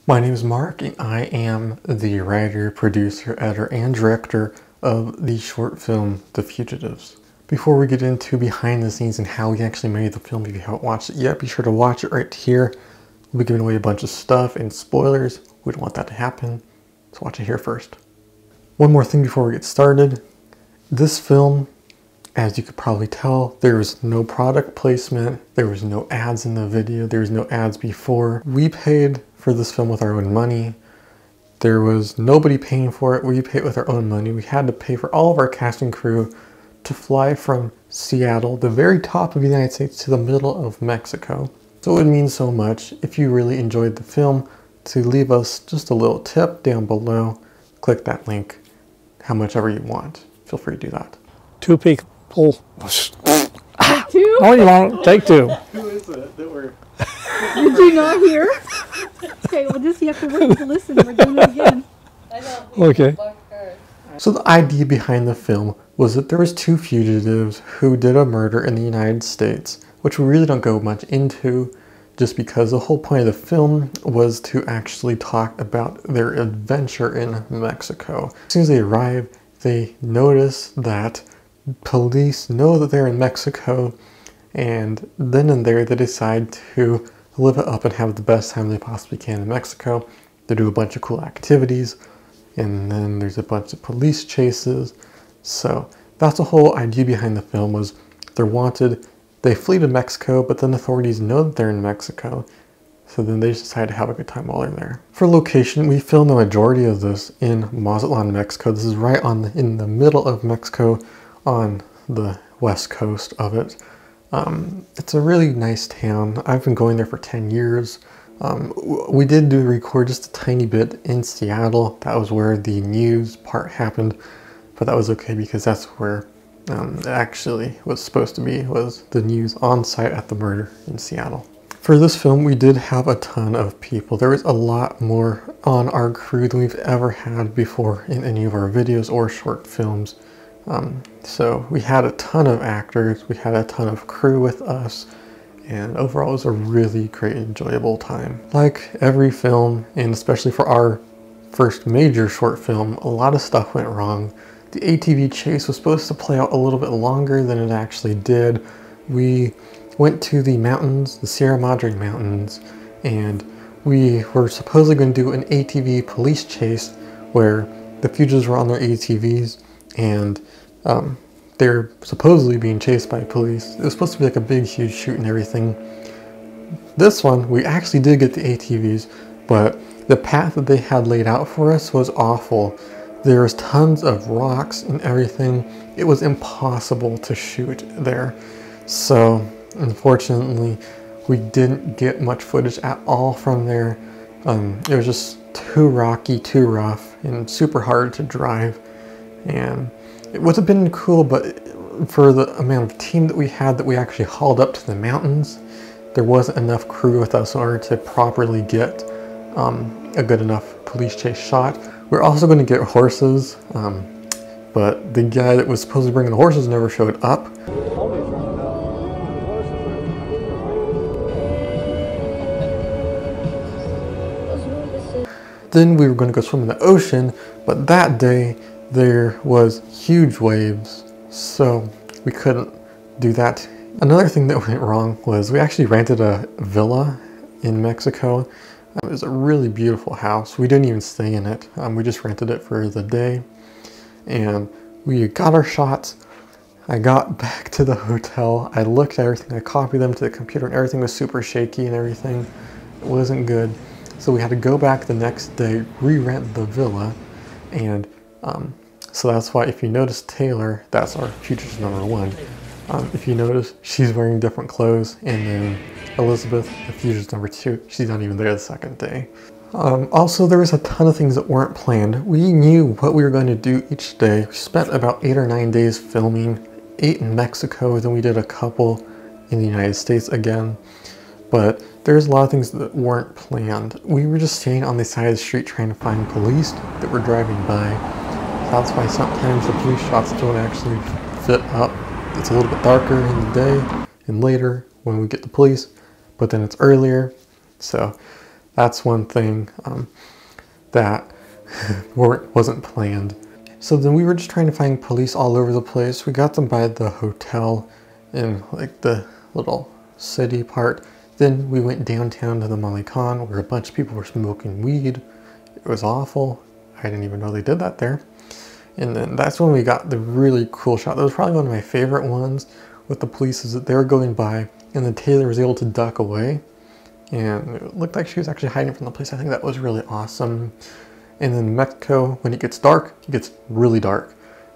My name is Mark, and I am the writer, producer, editor, and director of the short film, The Fugitives. Before we get into behind the scenes and how we actually made the film, if you haven't watched it yet, be sure to watch it right here. We'll be giving away a bunch of stuff and spoilers. We don't want that to happen, so watch it here first. One more thing before we get started. This film, as you could probably tell, there was no product placement, there was no ads in the video, there was no ads before. We paid for this film with our own money. There was nobody paying for it. We paid with our own money. We had to pay for all of our cast and crew to fly from Seattle, the very top of the United States, to the middle of Mexico. So it would mean so much if you really enjoyed the film to leave us just a little tip down below. Click that link, how much ever you want. Feel free to do that. Two people. Take two? No, you won't. Take two. Who is it that we're... Did you not hear? Okay, well just you have to wait to listen. We're doing it again. Okay. So the idea behind the film was that there was two fugitives who did a murder in the United States, which we really don't go much into, just because the whole point of the film was to actually talk about their adventure in Mexico. As soon as they arrive, they notice that police know that they're in Mexico, and then and there they decide to live it up and have the best time they possibly can in Mexico. They do a bunch of cool activities, and then there's a bunch of police chases. So that's the whole idea behind the film, was they're wanted, they flee to Mexico, but then authorities know that they're in Mexico, so then they just decide to have a good time while they're there. For location, we filmed the majority of this in Mazatlan, Mexico. This is right in the middle of Mexico, on the west coast of it. It's a really nice town. I've been going there for 10 years. We did record just a tiny bit in Seattle. That was where the news part happened, but that was okay because that's where it actually was supposed to be, was the news on site at the murder in Seattle. For this film, we did have a ton of people. There was a lot more on our crew than we've ever had before in any of our videos or short films. So we had a ton of actors, we had a ton of crew with us, and overall it was a really great, enjoyable time. Like every film, and especially for our first major short film, a lot of stuff went wrong. The ATV Chase was supposed to play out a little bit longer than it actually did. We went to the mountains, the Sierra Madre Mountains, and we were supposedly going to do an ATV police chase where the fugitives were on their ATVs, and they're supposedly being chased by police. It was supposed to be like a big, huge shoot and everything. This one, we actually did get the ATVs, but the path that they had laid out for us was awful. There was tons of rocks and everything. It was impossible to shoot there. So, unfortunately, we didn't get much footage at all from there. It was just too rocky, too rough, and super hard to drive. And it would have been cool, but for the amount of team that we had that we actually hauled up to the mountains, there wasn't enough crew with us in order to properly get a good enough police chase shot. We're also going to get horses, but the guy that was supposed to bring the horses never showed up. Then we were going to go swim in the ocean, but that day there was huge waves, so we couldn't do that. Another thing that went wrong was we actually rented a villa in Mexico. It was a really beautiful house. We didn't even stay in it. We just rented it for the day, and we got our shots. I got back to the hotel. I looked at everything. I copied them to the computer, and everything was super shaky and everything. It wasn't good. So we had to go back the next day, re-rent the villa, and so that's why if you notice Taylor, that's our fugitive number one. If you notice, she's wearing different clothes, and then Elizabeth, the fugitive number two, she's not even there the second day. Also, there was a ton of things that weren't planned. We knew what we were going to do each day. We spent about 8 or 9 days filming, 8 in Mexico, then we did a couple in the United States again. But there's a lot of things that weren't planned. We were just staying on the side of the street trying to find police that were driving by. That's why sometimes the police shots don't actually fit up. It's a little bit darker in the day and later when we get the police, but then it's earlier. So That's one thing that wasn't planned. So then we were just trying to find police all over the place. We got them by the hotel in like the little city part. Then we went downtown to the Malecon where a bunch of people were smoking weed. It was awful. I didn't even know they did that there. And then that's when we got the really cool shot. That was probably one of my favorite ones with the police, is that they were going by and then Taylor was able to duck away. And it looked like she was actually hiding from the police. I think that was really awesome. And then in Mexico, when it gets dark, it gets really dark.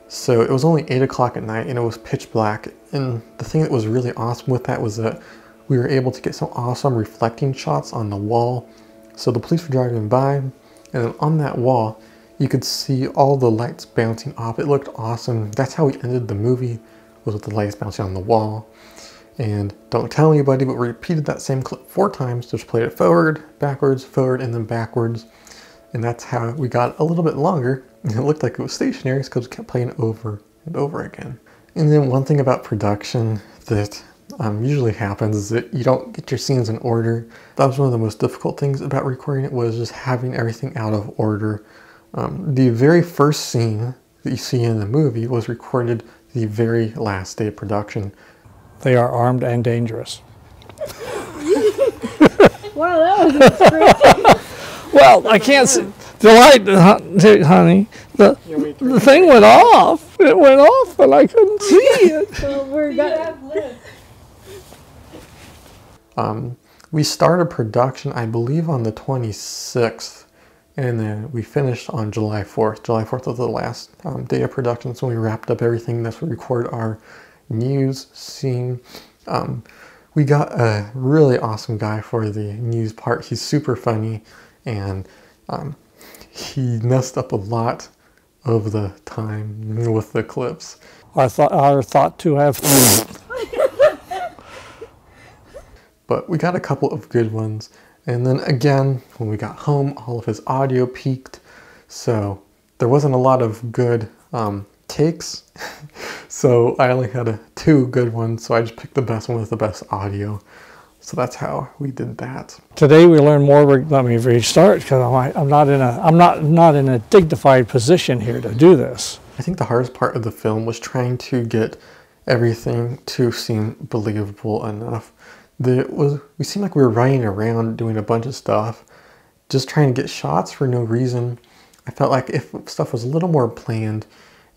So it was only 8 o'clock at night and it was pitch black. And the thing that was really awesome with that was that we were able to get some awesome reflecting shots on the wall. So the police were driving by, and then on that wall, you could see all the lights bouncing off. It looked awesome. That's how we ended the movie, was with the lights bouncing on the wall. And don't tell anybody, but we repeated that same clip 4 times. Just played it forward, and then backwards. And that's how we got a little bit longer. And it looked like it was stationary because we kept playing over and over again. And then one thing about production that usually happens is that you don't get your scenes in order. That was one of the most difficult things about recording it, was just having everything out of order. The very first scene that you see in the movie was recorded the very last day of production. They are armed and dangerous. Wow, that was a script. Well, I can't see. The light, honey, the thing went off. It went off, but I couldn't see it. So we're We started production, I believe, on the 26th, and then we finished on July 4th. July 4th was the last day of production, so we wrapped up everything. That's when we recorded our news scene. We got a really awesome guy for the news part. He's super funny, and he messed up a lot of the time with the clips. Are thought to have. But we got a couple of good ones. And then again, when we got home, all of his audio peaked. So there wasn't a lot of good takes. So I only had 2 good ones. So I just picked the best one with the best audio. So that's how we did that. Today we learned more. Let me restart, because I'm not in a dignified position here to do this. I think the hardest part of the film was trying to get everything to seem believable enough. We seemed like we were running around doing a bunch of stuff, just trying to get shots for no reason. I felt like if stuff was a little more planned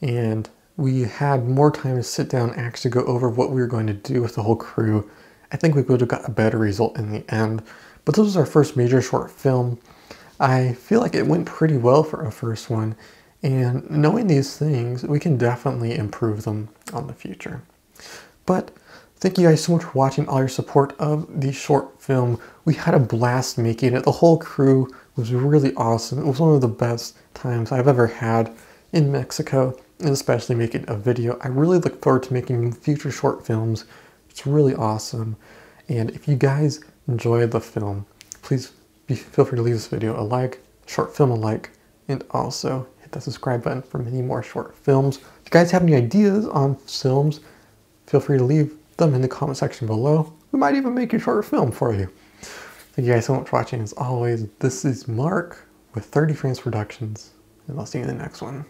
and we had more time to sit down and actually go over what we were going to do with the whole crew, I think we would have got a better result in the end. But this was our first major short film. I feel like it went pretty well for a first one, and knowing these things, we can definitely improve them on the future. But thank you guys so much for watching, all your support of the short film. We had a blast making it. The whole crew was really awesome. It was one of the best times I've ever had in Mexico, and especially making a video. I really look forward to making future short films. It's really awesome. And if you guys enjoyed the film, please feel free to leave this video a like, short film a like, and also hit that subscribe button for many more short films. If you guys have any ideas on films, feel free to leave them in the comment section below. We might even make a short film for you. Thank you guys so much for watching. As always, this is Mark with 30 Frames Productions, and I'll see you in the next one.